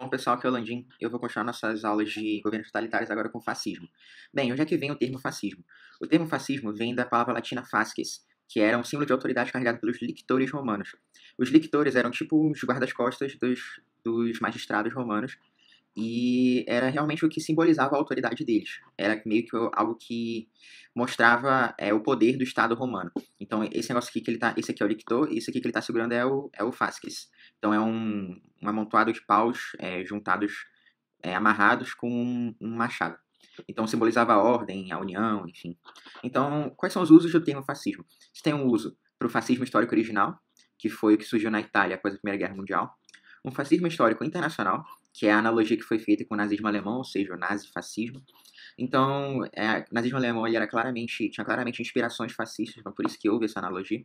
Bom, pessoal, aqui é o Landim. Eu vou continuar nossas aulas de governos totalitários agora com fascismo. Bem, onde é que vem o termo fascismo? O termo fascismo vem da palavra latina fasces, que era um símbolo de autoridade carregado pelos lictores romanos. Os lictores eram tipo os guardas-costas dos magistrados romanos, e era realmente o que simbolizava a autoridade deles. Era meio que algo que mostrava o poder do Estado romano. Então, esse negócio aqui que ele tá. Esse aqui é o lictor, e esse aqui que ele está segurando é o fasces. Então, é um amontoado de paus juntados, amarrados com um machado. Então, simbolizava a ordem, a união, enfim. Então, quais são os usos do termo fascismo? Você tem um uso para o fascismo histórico original, que foi o que surgiu na Itália após a Primeira Guerra Mundial. Um fascismo histórico internacional, que é a analogia que foi feita com o nazismo alemão, ou seja, o nazifascismo. Então, o nazismo alemão ele tinha claramente inspirações fascistas, então por isso que houve essa analogia.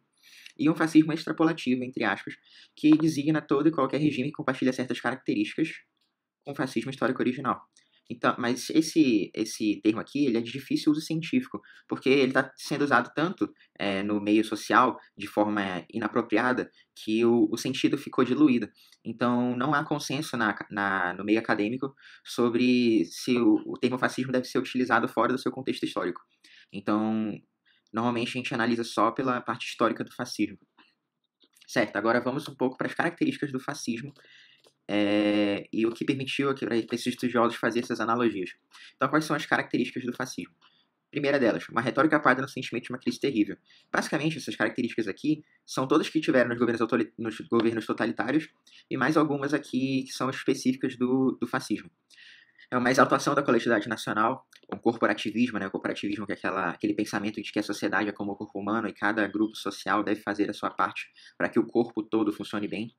E um fascismo extrapolativo, entre aspas, que designa todo e qualquer regime que compartilha certas características com o fascismo histórico original. Então, mas esse termo aqui ele é de difícil uso científico, porque ele está sendo usado tanto no meio social de forma inapropriada que o sentido ficou diluído. Então, não há consenso no meio acadêmico sobre se o termo fascismo deve ser utilizado fora do seu contexto histórico. Então, normalmente a gente analisa só pela parte histórica do fascismo. Certo, agora vamos um pouco para as características do fascismo e o que permitiu para esses estudiosos fazer essas analogias. Então, quais são as características do fascismo? Primeira delas, uma retórica apoiada no sentimento de uma crise terrível. Basicamente, essas características aqui são todas que tiveram nos governos totalitários e mais algumas aqui que são específicas do fascismo. É uma exaltação da coletividade nacional, um corporativismo, né? O corporativismo que é aquele pensamento de que a sociedade é como o corpo humano e cada grupo social deve fazer a sua parte para que o corpo todo funcione bem.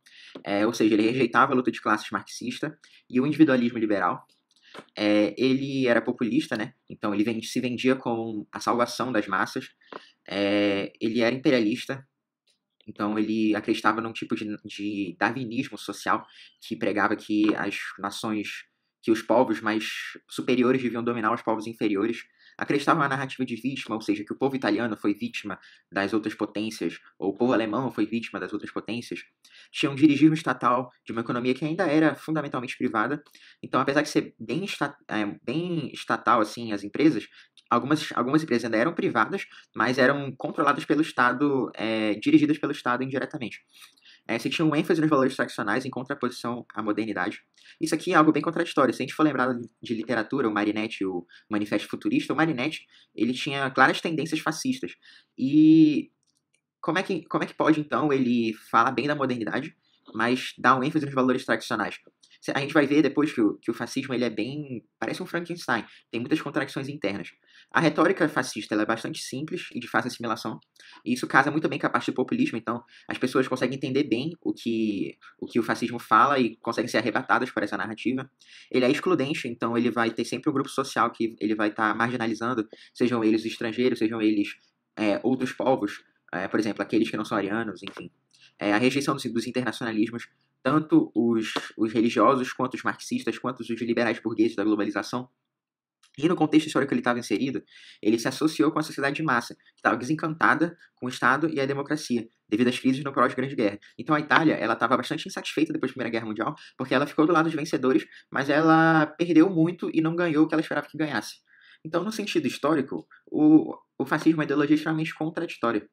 Ou seja, ele rejeitava a luta de classes marxista e o individualismo liberal. Ele era populista, né? Então ele se vendia como a salvação das massas. Ele era imperialista, então ele acreditava num tipo de darwinismo social que pregava que as nações, que os povos mais superiores deviam dominar os povos inferiores. Acreditava na narrativa de vítima, ou seja, que o povo italiano foi vítima das outras potências, ou o povo alemão foi vítima das outras potências. Tinha um dirigismo estatal de uma economia que ainda era fundamentalmente privada. Então, apesar de ser bem estatal assim as empresas, algumas empresas ainda eram privadas, mas eram controladas pelo Estado, dirigidas pelo Estado indiretamente. Você tinha um ênfase nos valores tradicionais em contraposição à modernidade. Isso aqui é algo bem contraditório. Se a gente for lembrar de literatura, o Marinetti, o Manifesto Futurista, o Marinetti ele tinha claras tendências fascistas. E como é que pode, então, ele falar bem da modernidade, mas dar um ênfase nos valores tradicionais? A gente vai ver depois que o fascismo ele é bem. Parece um Frankenstein, tem muitas contradições internas. A retórica fascista ela é bastante simples e de fácil assimilação, e isso casa muito bem com a parte do populismo, então as pessoas conseguem entender bem o que o fascismo fala e conseguem ser arrebatadas por essa narrativa. Ele é excludente, então ele vai ter sempre um grupo social que ele vai estar marginalizando, sejam eles estrangeiros, sejam eles outros povos, por exemplo, aqueles que não são arianos, enfim. A rejeição dos internacionalismos, tanto os religiosos, quanto os marxistas, quanto os liberais burgueses da globalização. E no contexto histórico que ele estava inserido, ele se associou com a sociedade de massa, que estava desencantada com o Estado e a democracia, devido às crises no pós-Grande Guerra. Então a Itália ela estava bastante insatisfeita depois da Primeira Guerra Mundial, porque ela ficou do lado dos vencedores, mas ela perdeu muito e não ganhou o que ela esperava que ganhasse. Então, no sentido histórico, o fascismo é uma ideologia extremamente contraditória.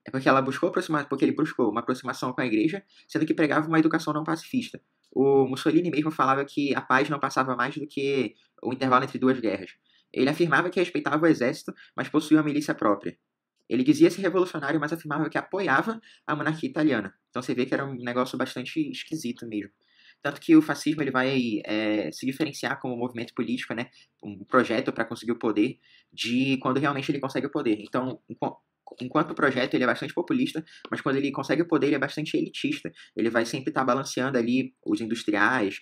É porque ela buscou aproximar, porque ele buscou uma aproximação com a igreja, sendo que pregava uma educação não pacifista. O Mussolini mesmo falava que a paz não passava mais do que o intervalo entre duas guerras. Ele afirmava que respeitava o exército, mas possuía uma milícia própria. Ele dizia ser revolucionário, mas afirmava que apoiava a monarquia italiana. Então você vê que era um negócio bastante esquisito mesmo. Tanto que o fascismo ele vai se diferenciar como um movimento político, né, um projeto para conseguir o poder, de quando realmente ele consegue o poder. Então, enquanto o projeto ele é bastante populista, mas quando ele consegue o poder ele é bastante elitista. Ele vai sempre estar balanceando ali os industriais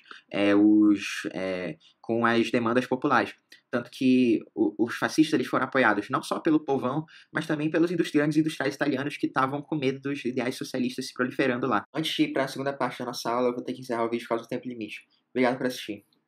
com as demandas populares. Tanto que os fascistas eles foram apoiados não só pelo povão, mas também pelos industriais italianos que estavam com medo dos ideais socialistas se proliferando lá. Antes de ir para a segunda parte da nossa aula, eu vou ter que encerrar o vídeo por causa do tempo limite. Obrigado por assistir.